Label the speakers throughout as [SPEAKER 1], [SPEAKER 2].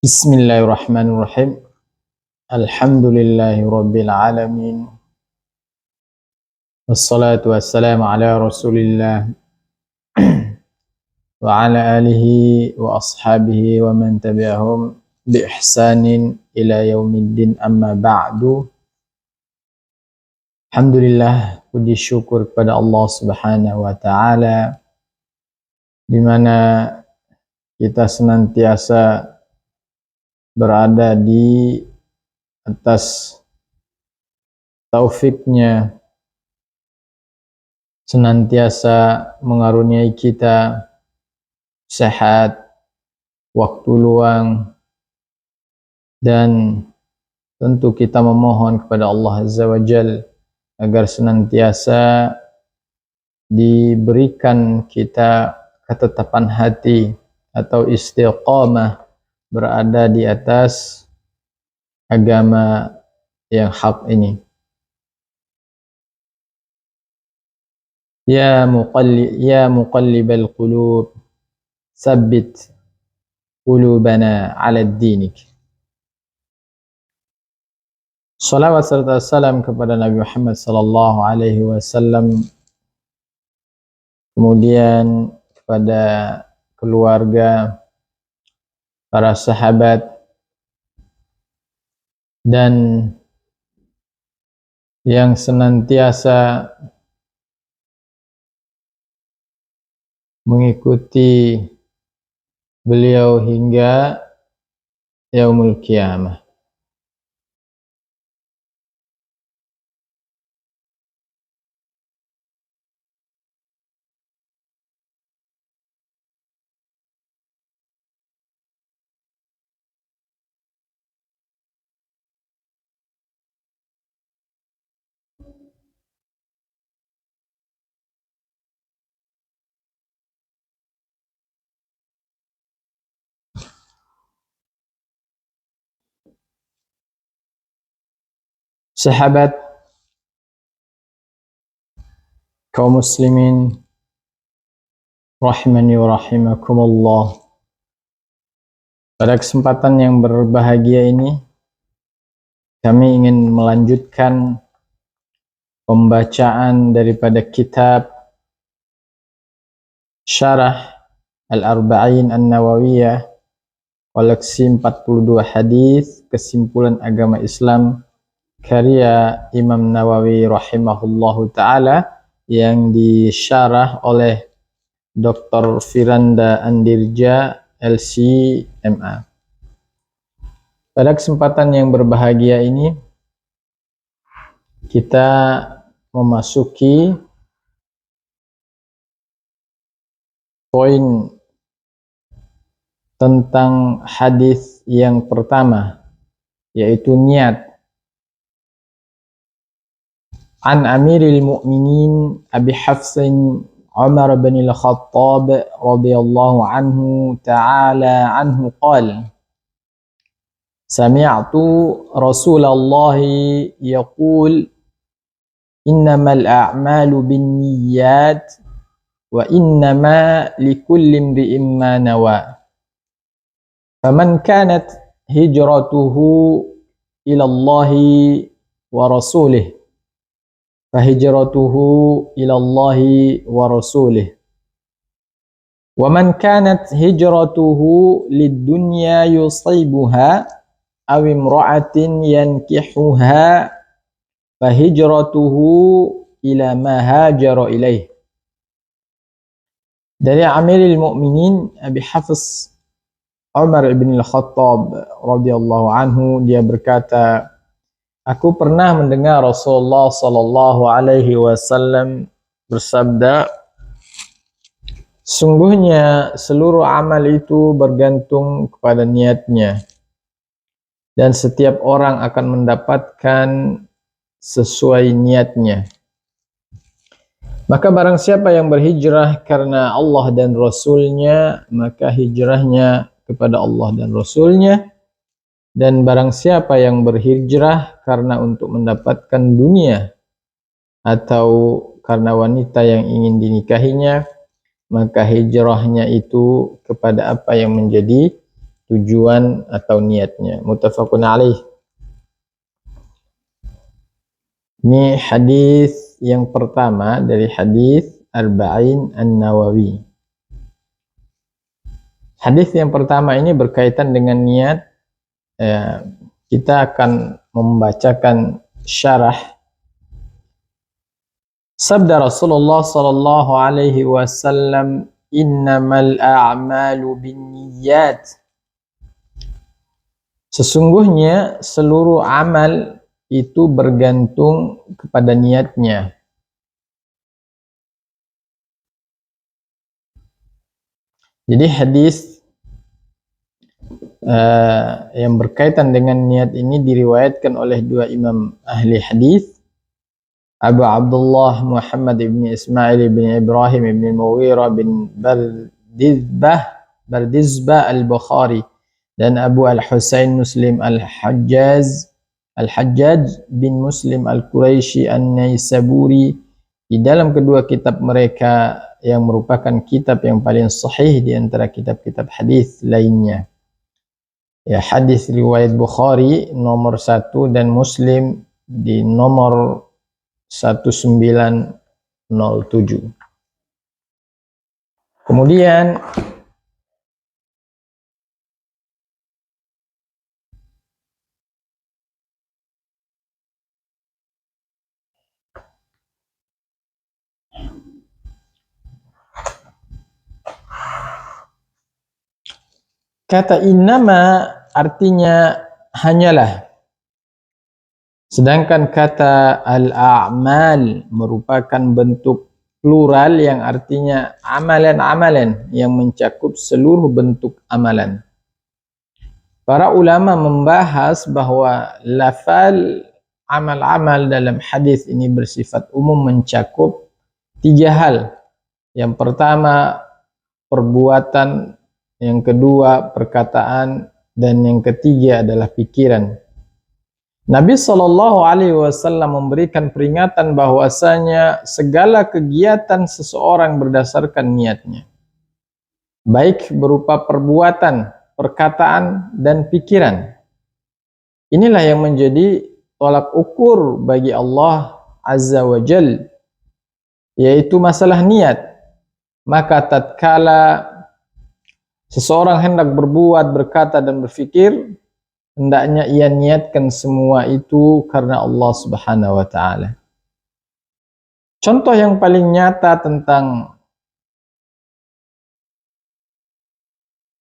[SPEAKER 1] Bismillahirrahmanirrahim. Alhamdulillahi rabbil alamin. Wassalatu wassalamu ala Rasulillah wa ala alihi wa ashabihi wa man tabi'ahum bi ihsanin ila yaumiddin, amma ba'du. Alhamdulillah, puji syukur kepada Allah Subhanahu wa taala di mana kita senantiasa berada di atas taufiknya, senantiasa mengaruniai kita sehat, waktu luang, dan tentu kita memohon kepada Allah Azza wa Jal agar senantiasa diberikan kita ketetapan hati atau istiqamah berada di atas agama yang hak ini. Ya muqallibal qulub, sabbit qulubana ala dinik. Salawat serta salam kepada Nabi Muhammad sallallahu alaihi wasallam, kemudian kepada keluarga, para sahabat, dan yang senantiasa mengikuti beliau hingga yaumul qiyamah. Sahabat, kaum muslimin rahimani wa rahimakumullah, pada kesempatan yang berbahagia ini kami ingin melanjutkan pembacaan daripada kitab Syarah Al-Arba'in An-Nawawiyah, koleksi 42 hadis kesimpulan agama Islam karya Imam Nawawi rahimahullahu ta'ala yang disyarah oleh Dr. Firanda Andirja LCMA. Pada kesempatan yang berbahagia ini kita memasuki poin tentang hadis yang pertama, yaitu niat. An Amiril Mu'minin Abi Hafsin Umar bin al-Khattab radhiyallahu anhu ta'ala anhu qala sami'tu Rasulullah yaqul innamal a'malu binniyat wa innama likulli imri'in ma nawa faman kanat hijratuhu ila Allah wa rasulih fahijratuhu ila Allah wa rasulih wa man kanat hijratuhu lid-dunya yusibuha aw imra'atin yankihuha fahijratuhu ila ma hajara ilaih. Dari Amiril Mu'minin Abi Hafs Umar bin al-Khattab radhiyallahu anhu, dia berkata, aku pernah mendengar Rasulullah sallallahu alaihi wasallam bersabda, sungguhnya seluruh amal itu bergantung kepada niatnya, dan setiap orang akan mendapatkan sesuai niatnya. Maka barang siapa yang berhijrah karena Allah dan Rasulnya, maka hijrahnya kepada Allah dan Rasulnya. Dan barang siapa yang berhijrah karena untuk mendapatkan dunia atau karena wanita yang ingin dinikahinya, maka hijrahnya itu kepada apa yang menjadi tujuan atau niatnya. Muttafaqun alaih. Ini hadis yang pertama dari hadis Arba'in An-Nawawi. Hadis yang pertama ini berkaitan dengan niat. Kita akan membacakan syarah sabda Rasulullah sallallahu alaihi wasallam, innamal a'malu binniyat. Sesungguhnya seluruh amal itu bergantung kepada niatnya. Jadi hadis yang berkaitan dengan niat ini diriwayatkan oleh dua imam ahli hadis, Abu Abdullah Muhammad ibn Ismail ibn Ibrahim ibn Mughirah bin Bardizbah al-Bukhari dan Abu al-Husain Muslim al-Hajjaj bin Muslim al-Quraisy an-Naisaburi di dalam kedua kitab mereka yang merupakan kitab yang paling sahih di antara kitab-kitab hadis lainnya. Ya, hadis riwayat Bukhari nomor 1 dan Muslim di nomor 1907. Kemudian kata innama artinya hanyalah. Sedangkan kata al-a'mal merupakan bentuk plural yang artinya amalan-amalan yang mencakup seluruh bentuk amalan. Para ulama membahas bahwa lafal amal-amal dalam hadis ini bersifat umum, mencakup 3 hal. Yang pertama perbuatan, yang kedua perkataan, dan yang ketiga adalah pikiran. Nabi SAW memberikan peringatan bahwasanya segala kegiatan seseorang berdasarkan niatnya, baik berupa perbuatan, perkataan, dan pikiran. Inilah yang menjadi tolak ukur bagi Allah Azza wa Jal, yaitu masalah niat. Maka tatkala seseorang hendak berbuat, berkata, dan berfikir, hendaknya ia niatkan semua itu karena Allah Subhanahu wa Ta'ala. Contoh yang paling nyata tentang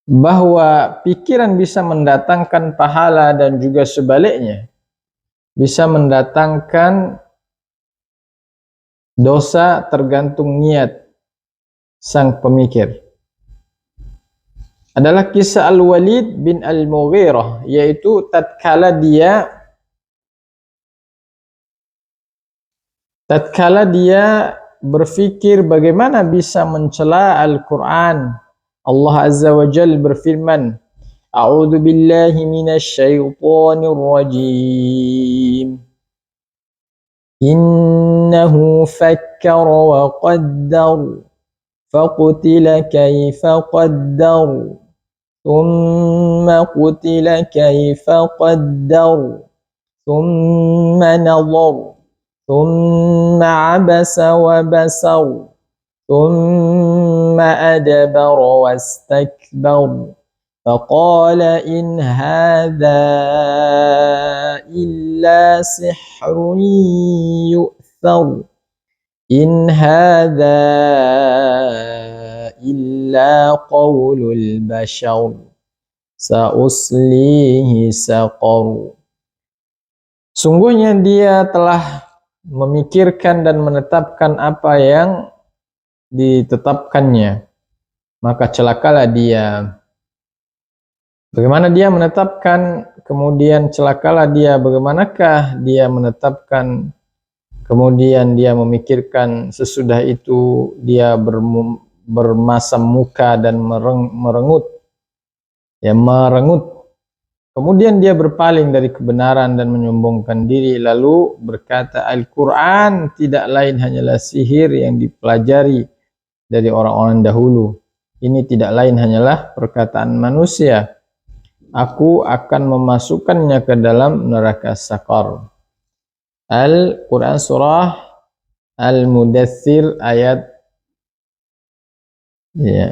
[SPEAKER 1] bahwa pikiran bisa mendatangkan pahala dan juga sebaliknya, bisa mendatangkan dosa tergantung niat sang pemikir, adalah kisah Al-Walid bin Al-Mughirah, yaitu tatkala dia berfikir bagaimana bisa mencela Al-Quran. Allah Azza wa Jalla berfirman, A'udzu billahi minasy syaithanir rajim. Innahu fakkara wa qaddar faqutila kaifa qaddar thumma qutila kaifa qaddar thumma nadhar thumma abasa wa basar thumma adbara wastakbar faqala in hadha illa sihrun yu'thar in hadha illa qawlul bashar sa'uslihi saqar. Sungguhnya dia telah memikirkan dan menetapkan apa yang ditetapkannya, maka celakalah dia. Bagaimana dia menetapkan, kemudian celakalah dia. Bagaimanakah dia menetapkan, kemudian dia memikirkan, sesudah itu dia bermasam muka dan merengut. Kemudian dia berpaling dari kebenaran dan menyombongkan diri, lalu berkata, Al-Quran tidak lain hanyalah sihir yang dipelajari dari orang-orang dahulu. Ini tidak lain hanyalah perkataan manusia. aku akan memasukkannya ke dalam neraka Saqar. Al-Quran surah Al-Mudaththir ayat ya,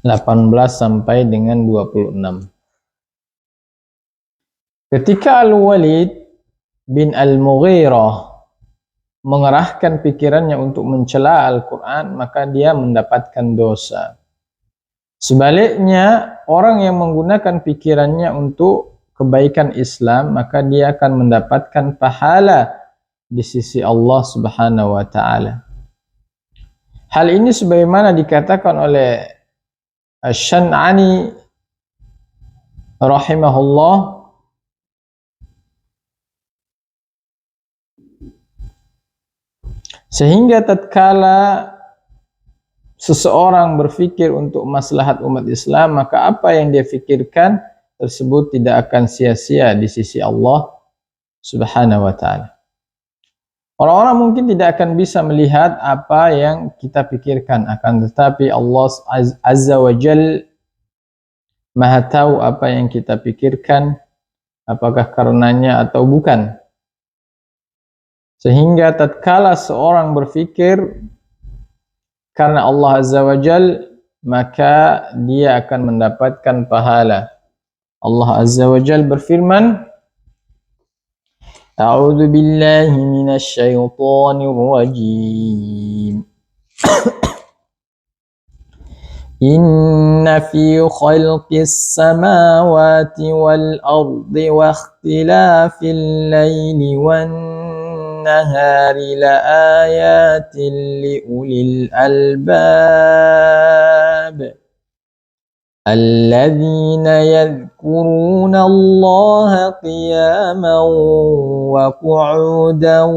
[SPEAKER 1] 18 sampai dengan 26. Ketika Al-Walid bin Al-Mughirah mengerahkan pikirannya untuk mencela Al-Quran, maka dia mendapatkan dosa. Sebaliknya, orang yang menggunakan pikirannya untuk kebaikan Islam, maka dia akan mendapatkan pahala di sisi Allah Subhanahu wa taala. Hal ini sebagaimana dikatakan oleh Asy-Syan'ani rahimahullah, sehingga tatkala seseorang berpikir untuk maslahat umat Islam, maka apa yang dia fikirkan tersebut tidak akan sia-sia di sisi Allah Subhanahu wa taala. Orang-orang mungkin tidak akan bisa melihat apa yang kita pikirkan, akan tetapi Allah Azza wa Jal Maha tahu apa yang kita pikirkan, apakah karenanya atau bukan. Sehingga tatkala seorang berfikir karena Allah Azza wa Jal, maka dia akan mendapatkan pahala. Allah Azza wa Jal berfirman, A'udzu billahi minasy syaithanir rajim. Inna fi khalqis samawati wal ardi wa ikhtilafil laili wan nahari la ayatin li ulil albab alladzina yadhkuruna Allaha qiyaman wa qu'udan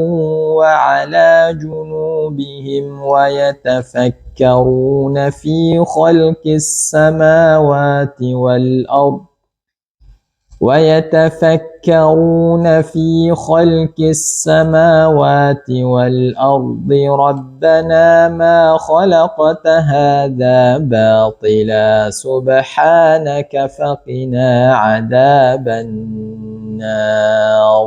[SPEAKER 1] wa 'ala junubihim wa yatafakkaruna fi khalqis samawati wal ardh وَيَتَفَكَّرُونَ فِي خَلْقِ السَّمَاوَاتِ وَالْأَرْضِ رَبَّنَا مَا خَلَقْتَ هَذَا بَاطِلًا سُبْحَانَكَ فَقِنَا عَذَابَ النَّارِ.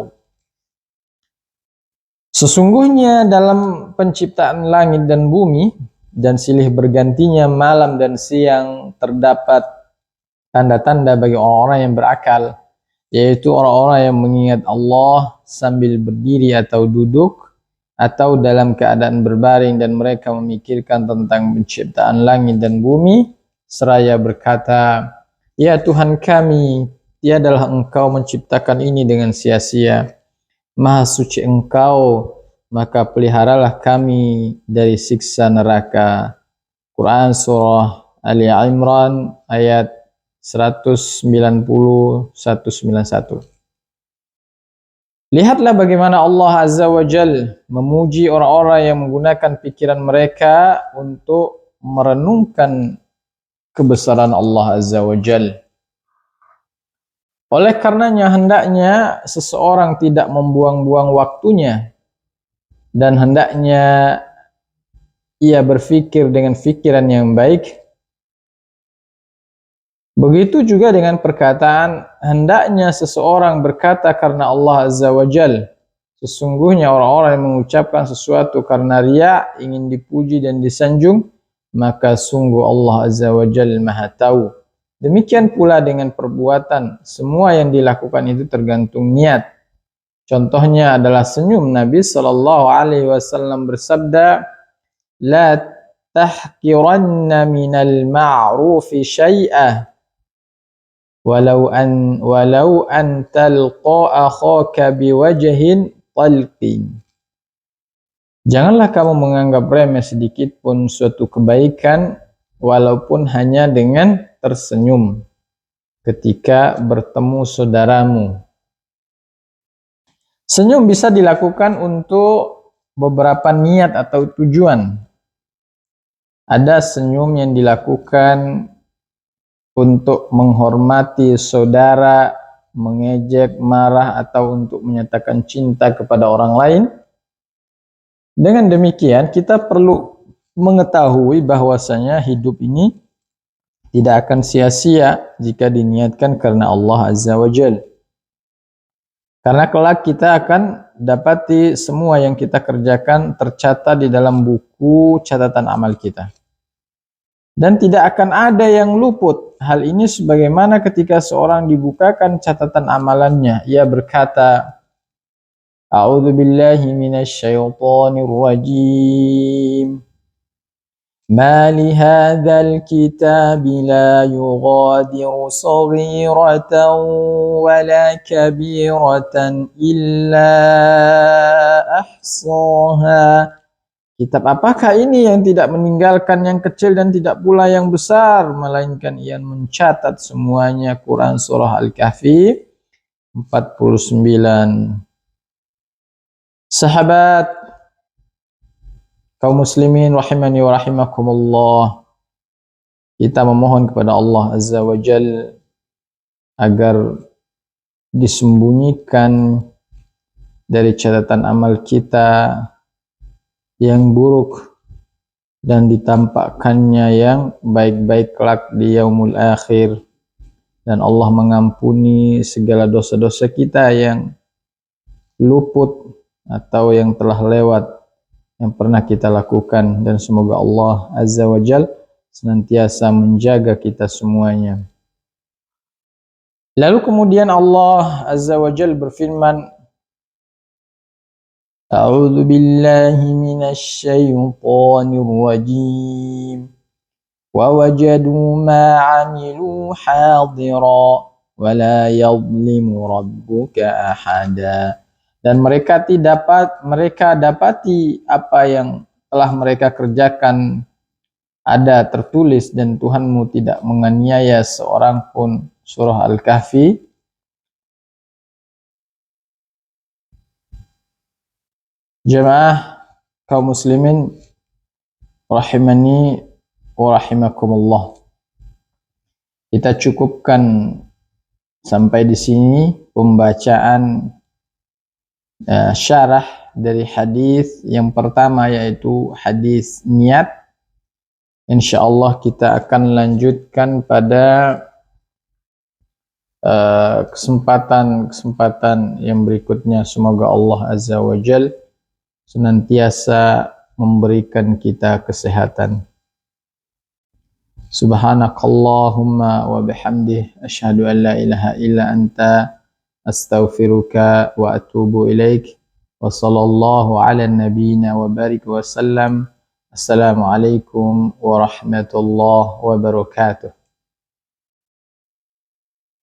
[SPEAKER 1] Sesungguhnya dalam penciptaan langit dan bumi dan silih bergantinya malam dan siang terdapat tanda-tanda bagi orang-orang yang berakal, yaitu orang-orang yang mengingat Allah sambil berdiri atau duduk atau dalam keadaan berbaring, dan mereka memikirkan tentang penciptaan langit dan bumi seraya berkata, ya Tuhan kami, tiadalah Engkau menciptakan ini dengan sia-sia. Maha suci Engkau, maka peliharalah kami dari siksa neraka. Quran surah Ali Imran ayat 190-191. Lihatlah bagaimana Allah Azza wa Jal memuji orang-orang yang menggunakan pikiran mereka untuk merenungkan kebesaran Allah Azza wa Jal. Oleh karenanya hendaknya seseorang tidak membuang-buang waktunya, dan hendaknya ia berfikir dengan fikiran yang baik. Begitu juga dengan perkataan, hendaknya seseorang berkata karena Allah Azza wa Jal. Sesungguhnya orang-orang yang mengucapkan sesuatu karena riya, ingin dipuji dan disanjung, maka sungguh Allah Azza wa Jal Maha tahu. Demikian pula dengan perbuatan, semua yang dilakukan itu tergantung niat. Contohnya adalah senyum. Nabi sallallahu alaihi wasallam bersabda, la tahqiranna minal ma'rufi syai'ah walau an talqa akhaka biwajhin talqin. Janganlah kamu menganggap remeh sedikit pun suatu kebaikan, walaupun hanya dengan tersenyum ketika bertemu saudaramu. Senyum bisa dilakukan untuk beberapa niat atau tujuan. Ada senyum yang dilakukan untuk menghormati saudara, mengejek, marah, atau untuk menyatakan cinta kepada orang lain. Dengan demikian, kita perlu mengetahui bahwasanya hidup ini tidak akan sia-sia jika diniatkan karena Allah Azza wa Jal. Karena kelak kita akan dapati semua yang kita kerjakan tercatat di dalam buku catatan amal kita. Dan tidak akan ada yang luput. Hal ini sebagaimana ketika seorang dibukakan catatan amalannya, ia berkata, A'udzu billahi minasy syaithanir rajim. ما لهذا الكتاب لا يغادر صغيرة ولا كبيرة إلا أحصاها. Kitab apakah ini yang tidak meninggalkan yang kecil dan tidak pula yang besar, melainkan ia mencatat semuanya. Quran Surah Al-Kahfi 49. Sahabat kaum muslimin rahimani wa rahimakumullah, kita memohon kepada Allah Azza wa Jal agar disembunyikan dari catatan amal kita yang buruk dan ditampakkannya yang baik-baik kelak di yaumul akhir, dan Allah mengampuni segala dosa-dosa kita yang luput atau yang telah lewat yang pernah kita lakukan, dan semoga Allah Azza wa Jal senantiasa menjaga kita semuanya. Lalu kemudian Allah Azza wa Jal berfirman, A'udzu billahi minasy syaithanir rajim. Wa wajadu ma 'amilu hadira wa la yadhlimu rabbuka ahada. Dan mereka dapati apa yang telah mereka kerjakan ada tertulis, dan Tuhanmu tidak menganiaya seorang pun. Surah Al-Kahfi Jemaah kaum muslimin rahimani wa rahimakumullah, kita cukupkan sampai di sini pembacaan syarah dari hadis yang pertama, yaitu hadis niat. Insyaallah kita akan lanjutkan pada kesempatan yang berikutnya. Semoga Allah Azza wa Jal senantiasa memberikan kita kesehatan. Subhanakallahumma wa bihamdih, asyhadu an la ilaha illa anta, astaghfiruka wa atubu ilaik. Wa sallallahu ala nabiyyina wa barik wa sallam. Assalamualaikum warahmatullahi wabarakatuh.